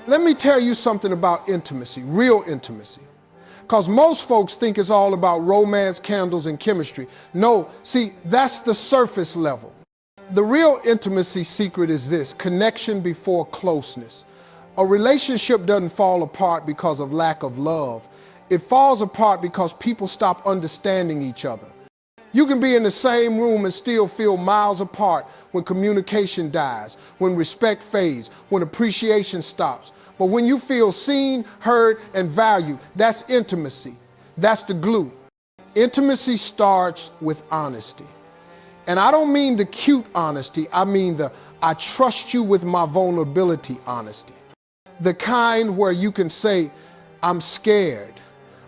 Let me tell you something about intimacy, real intimacy. Because most folks think it's all about romance, candles, and chemistry. No, see, that's the surface level. The real intimacy secret is this: connection before closeness. A relationship doesn't fall apart because of lack of love. It falls apart because people stop understanding each other. You can be in the same room and still feel miles apart when communication dies, when respect fades, when appreciation stops. But when you feel seen, heard, and valued, that's intimacy. That's the glue. Intimacy starts with honesty. And I don't mean the cute honesty, I mean the I trust you with my vulnerability honesty. The kind where you can say, I'm scared,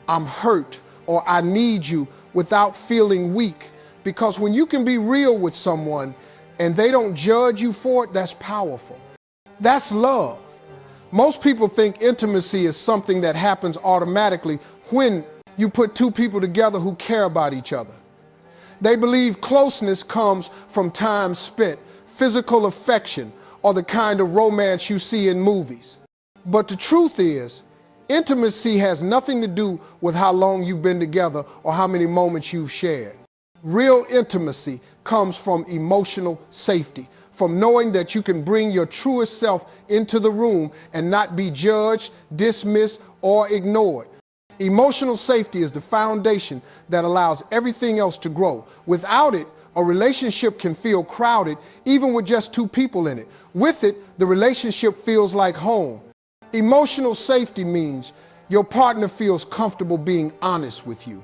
I'm hurt, or I need you without feeling weak. Because when you can be real with someone and they don't judge you for it, that's powerful. That's love. Most people think intimacy is something that happens automatically when you put two people together who care about each other. They believe closeness comes from time spent, physical affection, or the kind of romance you see in movies. But the truth is, intimacy has nothing to do with how long you've been together or how many moments you've shared. Real intimacy comes from emotional safety, from knowing that you can bring your truest self into the room and not be judged, dismissed, or ignored. Emotional safety is the foundation that allows everything else to grow. Without it, a relationship can feel crowded, even with just two people in it. With it, the relationship feels like home. Emotional safety means your partner feels comfortable being honest with you.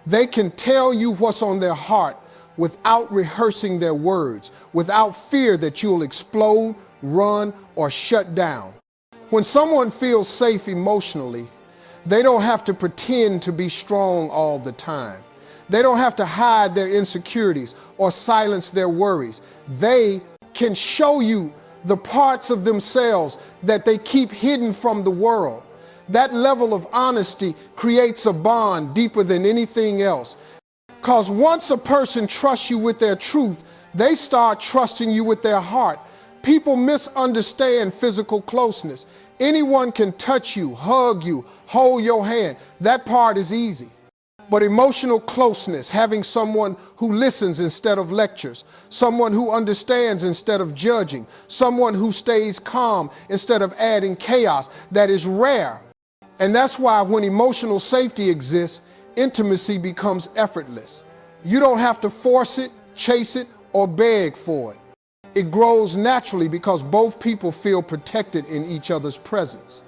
They can tell you what's on their heart without rehearsing their words, without fear that you'll explode, run, or shut down. When someone feels safe emotionally, they don't have to pretend to be strong all the time. They don't have to hide their insecurities or silence their worries. They can show you the parts of themselves that they keep hidden from the world. That level of honesty creates a bond deeper than anything else. Because once a person trusts you with their truth, they start trusting you with their heart. People misunderstand physical closeness. Anyone can touch you, hug you, hold your hand. That part is easy. But emotional closeness, having someone who listens instead of lectures, someone who understands instead of judging, someone who stays calm instead of adding chaos, that is rare. And that's why when emotional safety exists, intimacy becomes effortless. You don't have to force it, chase it, or beg for it. It grows naturally because both people feel protected in each other's presence.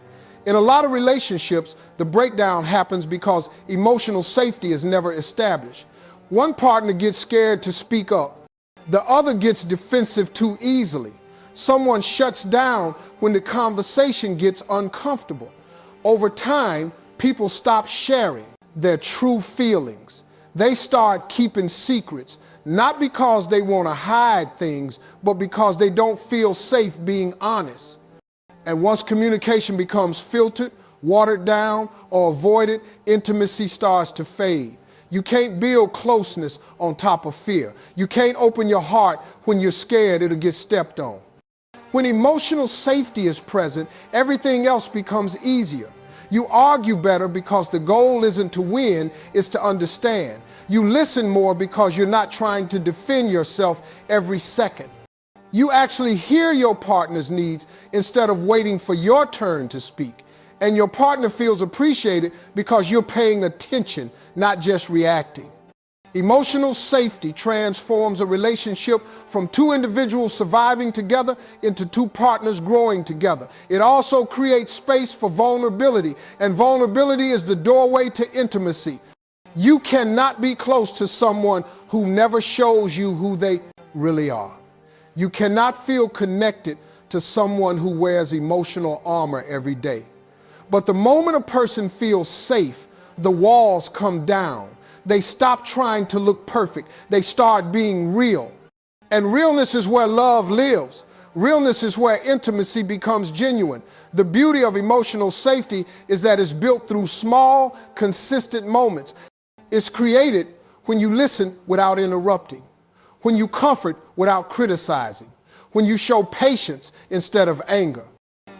In a lot of relationships, the breakdown happens because emotional safety is never established. One partner gets scared to speak up. The other gets defensive too easily. Someone shuts down when the conversation gets uncomfortable. Over time, people stop sharing their true feelings. They start keeping secrets, not because they want to hide things, but because they don't feel safe being honest. And once communication becomes filtered, watered down, or avoided, intimacy starts to fade. You can't build closeness on top of fear. You can't open your heart when you're scared it'll get stepped on. When emotional safety is present, everything else becomes easier. You argue better because the goal isn't to win, it's to understand. You listen more because you're not trying to defend yourself every second. You actually hear your partner's needs instead of waiting for your turn to speak. And your partner feels appreciated because you're paying attention, not just reacting. Emotional safety transforms a relationship from two individuals surviving together into two partners growing together. It also creates space for vulnerability, and vulnerability is the doorway to intimacy. You cannot be close to someone who never shows you who they really are. You cannot feel connected to someone who wears emotional armor every day. But the moment a person feels safe, the walls come down. They stop trying to look perfect. They start being real. And realness is where love lives. Realness is where intimacy becomes genuine. The beauty of emotional safety is that it's built through small, consistent moments. It's created when you listen without interrupting, when you comfort without criticizing, when you show patience instead of anger.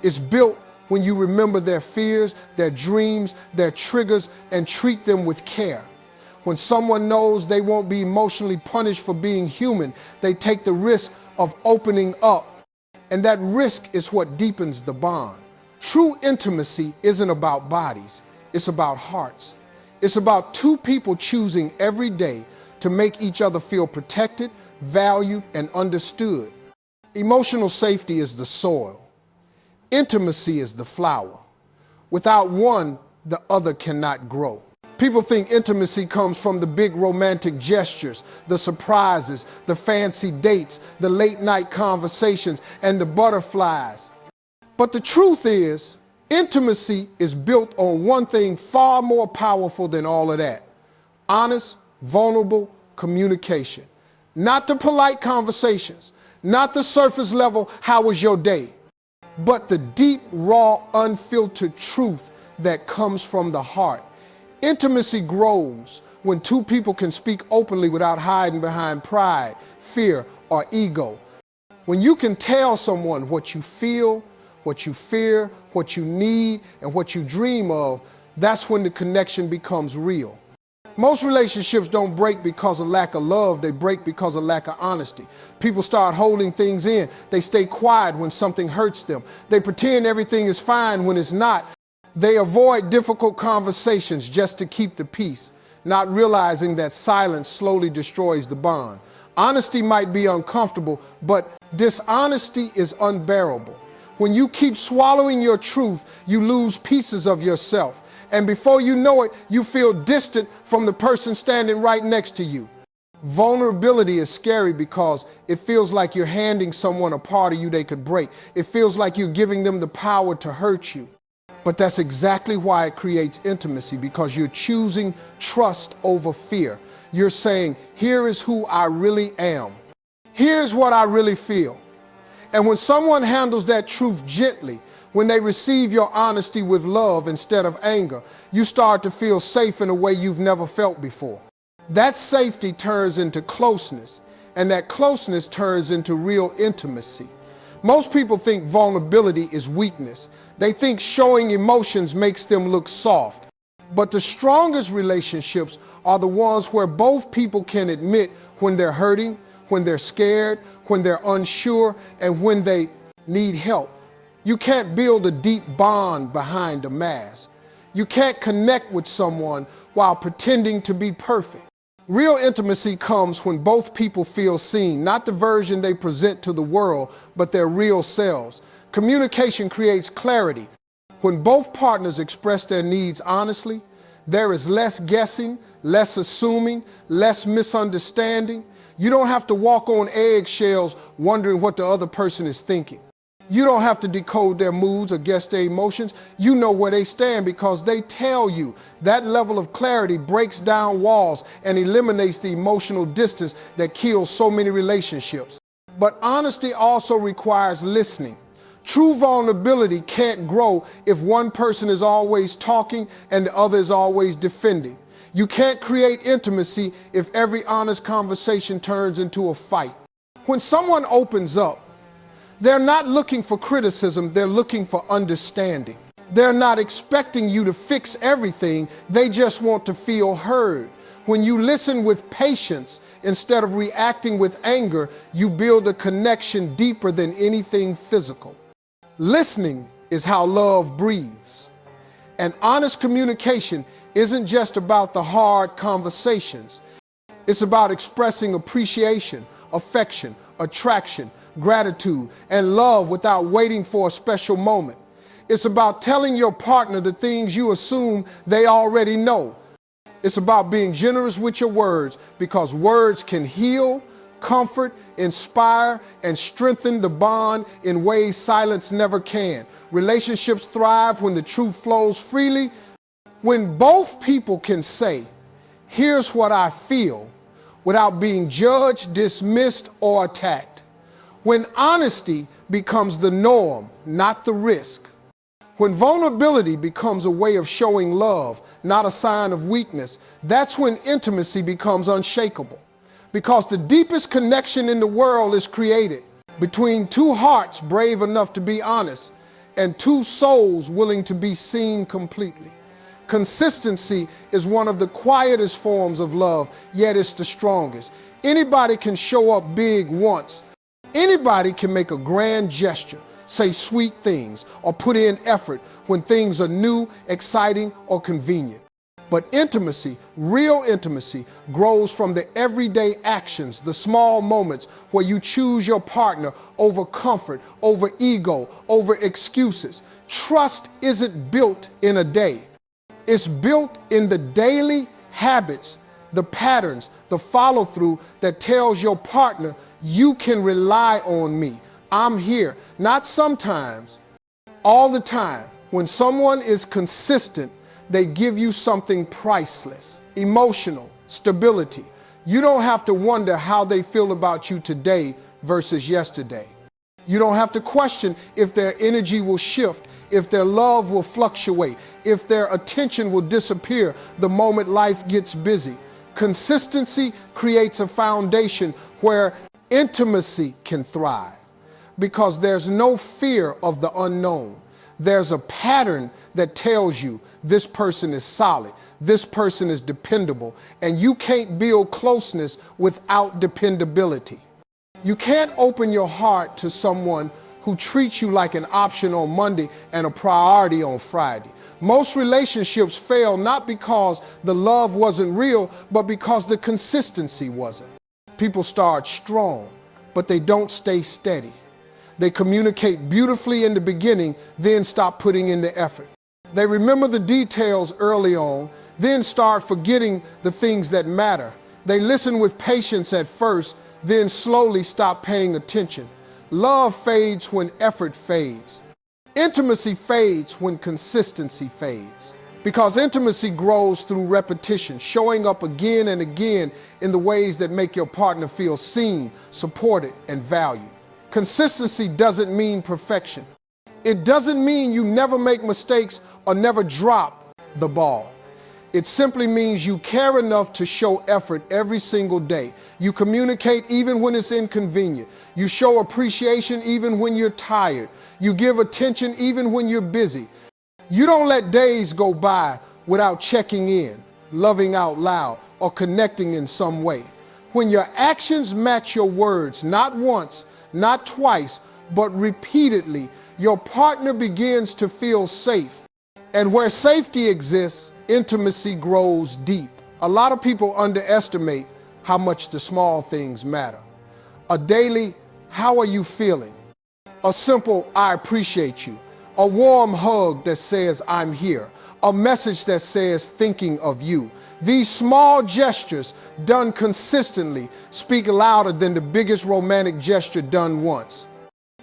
It's built when you remember their fears, their dreams, their triggers, and treat them with care. When someone knows they won't be emotionally punished for being human, they take the risk of opening up. And that risk is what deepens the bond. True intimacy isn't about bodies, it's about hearts. It's about two people choosing every day to make each other feel protected, valued, and understood. Emotional safety is the soil. Intimacy is the flower. Without one, the other cannot grow. People think intimacy comes from the big romantic gestures, the surprises, the fancy dates, the late night conversations, and the butterflies. But the truth is, intimacy is built on one thing far more powerful than all of that: honest, vulnerable communication. Not the polite conversations, not the surface level, how was your day, but the deep, raw, unfiltered truth that comes from the heart. Intimacy grows when two people can speak openly without hiding behind pride, fear, or ego. When you can tell someone what you feel, what you fear, what you need, and what you dream of, that's when the connection becomes real. Most relationships don't break because of lack of love, they break because of lack of honesty. People start holding things in. They stay quiet when something hurts them. They pretend everything is fine when it's not. They avoid difficult conversations just to keep the peace, not realizing that silence slowly destroys the bond. Honesty might be uncomfortable, but dishonesty is unbearable. When you keep swallowing your truth, you lose pieces of yourself. And before you know it, you feel distant from the person standing right next to you. Vulnerability is scary because it feels like you're handing someone a part of you they could break. It feels like you're giving them the power to hurt you. But that's exactly why it creates intimacy, because you're choosing trust over fear. You're saying, here is who I really am. Here's what I really feel. And when someone handles that truth gently, when they receive your honesty with love instead of anger, you start to feel safe in a way you've never felt before. That safety turns into closeness, and that closeness turns into real intimacy. Most people think vulnerability is weakness. They think showing emotions makes them look soft. But the strongest relationships are the ones where both people can admit when they're hurting, when they're scared, when they're unsure, and when they need help. You can't build a deep bond behind a mask. You can't connect with someone while pretending to be perfect. Real intimacy comes when both people feel seen, not the version they present to the world, but their real selves. Communication creates clarity. When both partners express their needs honestly, there is less guessing, less assuming, less misunderstanding. You don't have to walk on eggshells wondering what the other person is thinking. You don't have to decode their moods or guess their emotions. You know where they stand because they tell you. That level of clarity breaks down walls and eliminates the emotional distance that kills so many relationships. But honesty also requires listening. True vulnerability can't grow if one person is always talking and the other is always defending. You can't create intimacy if every honest conversation turns into a fight. When someone opens up, they're not looking for criticism, they're looking for understanding. They're not expecting you to fix everything, they just want to feel heard. When you listen with patience instead of reacting with anger, you build a connection deeper than anything physical. Listening is how love breathes. And honest communication isn't just about the hard conversations. It's about expressing appreciation, affection, attraction, gratitude, and love without waiting for a special moment. It's about telling your partner the things you assume they already know. It's about being generous with your words because words can heal, comfort, inspire, and strengthen the bond in ways silence never can. Relationships thrive when the truth flows freely. When both people can say, here's what I feel, without being judged, dismissed, or attacked. When honesty becomes the norm, not the risk. When vulnerability becomes a way of showing love, not a sign of weakness, that's when intimacy becomes unshakable. Because the deepest connection in the world is created between two hearts brave enough to be honest and two souls willing to be seen completely. Consistency is one of the quietest forms of love, yet it's the strongest. Anybody can show up big once. Anybody can make a grand gesture, say sweet things, or put in effort when things are new, exciting, or convenient. But intimacy, real intimacy, grows from the everyday actions, the small moments where you choose your partner over comfort, over ego, over excuses. Trust isn't built in a day. It's built in the daily habits, the patterns, the follow-through that tells your partner, you can rely on me. I'm here. Not sometimes, all the time. When someone is consistent, they give you something priceless, emotional, stability. You don't have to wonder how they feel about you today versus yesterday. You don't have to question if their energy will shift, if their love will fluctuate, if their attention will disappear the moment life gets busy. Consistency creates a foundation where intimacy can thrive because there's no fear of the unknown. There's a pattern that tells you this person is solid, this person is dependable, and you can't build closeness without dependability. You can't open your heart to someone who treats you like an option on Monday and a priority on Friday. Most relationships fail not because the love wasn't real, but because the consistency wasn't. People start strong, but they don't stay steady. They communicate beautifully in the beginning, then stop putting in the effort. They remember the details early on, then start forgetting the things that matter. They listen with patience at first, then slowly stop paying attention. Love fades when effort fades. Intimacy fades when consistency fades. Because intimacy grows through repetition, showing up again and again in the ways that make your partner feel seen, supported, and valued. Consistency doesn't mean perfection. It doesn't mean you never make mistakes or never drop the ball. It simply means you care enough to show effort every single day. You communicate even when it's inconvenient. You show appreciation even when you're tired. You give attention even when you're busy. You don't let days go by without checking in, loving out loud, or connecting in some way. When your actions match your words, not once, not twice, but repeatedly, your partner begins to feel safe. And where safety exists, intimacy grows deep. A lot of people underestimate how much the small things matter. A daily, how are you feeling? A simple, I appreciate you. A warm hug that says, I'm here. A message that says, thinking of you. These small gestures done consistently speak louder than the biggest romantic gesture done once.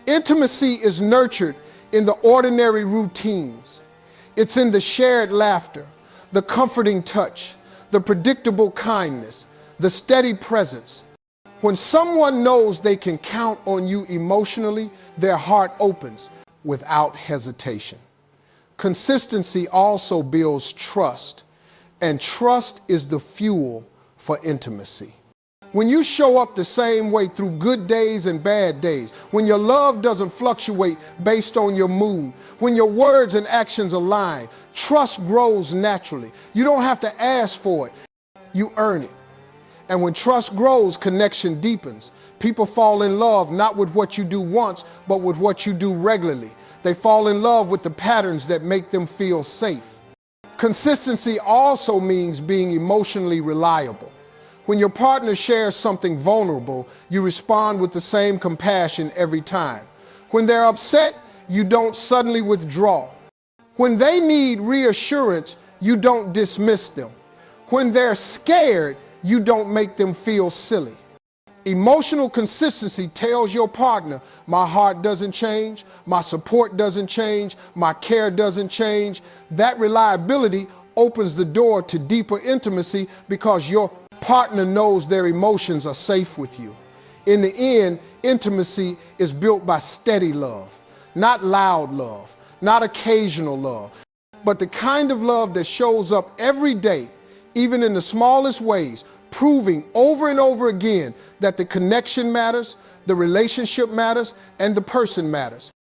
Intimacy is nurtured in the ordinary routines. It's in the shared laughter, the comforting touch, the predictable kindness, the steady presence. When someone knows they can count on you emotionally, their heart opens without hesitation. Consistency also builds trust, and trust is the fuel for intimacy. When you show up the same way through good days and bad days, when your love doesn't fluctuate based on your mood, when your words and actions align, trust grows naturally. You don't have to ask for it, you earn it. And when trust grows, connection deepens. People fall in love not with what you do once, but with what you do regularly. They fall in love with the patterns that make them feel safe. Consistency also means being emotionally reliable. When your partner shares something vulnerable, you respond with the same compassion every time. When they're upset, you don't suddenly withdraw. When they need reassurance, you don't dismiss them. When they're scared, you don't make them feel silly. Emotional consistency tells your partner, my heart doesn't change, my support doesn't change, my care doesn't change. That reliability opens the door to deeper intimacy because your partner knows their emotions are safe with you. In the end, intimacy is built by steady love, not loud love, not occasional love, but the kind of love that shows up every day, even in the smallest ways, proving over and over again that the connection matters, the relationship matters, and the person matters.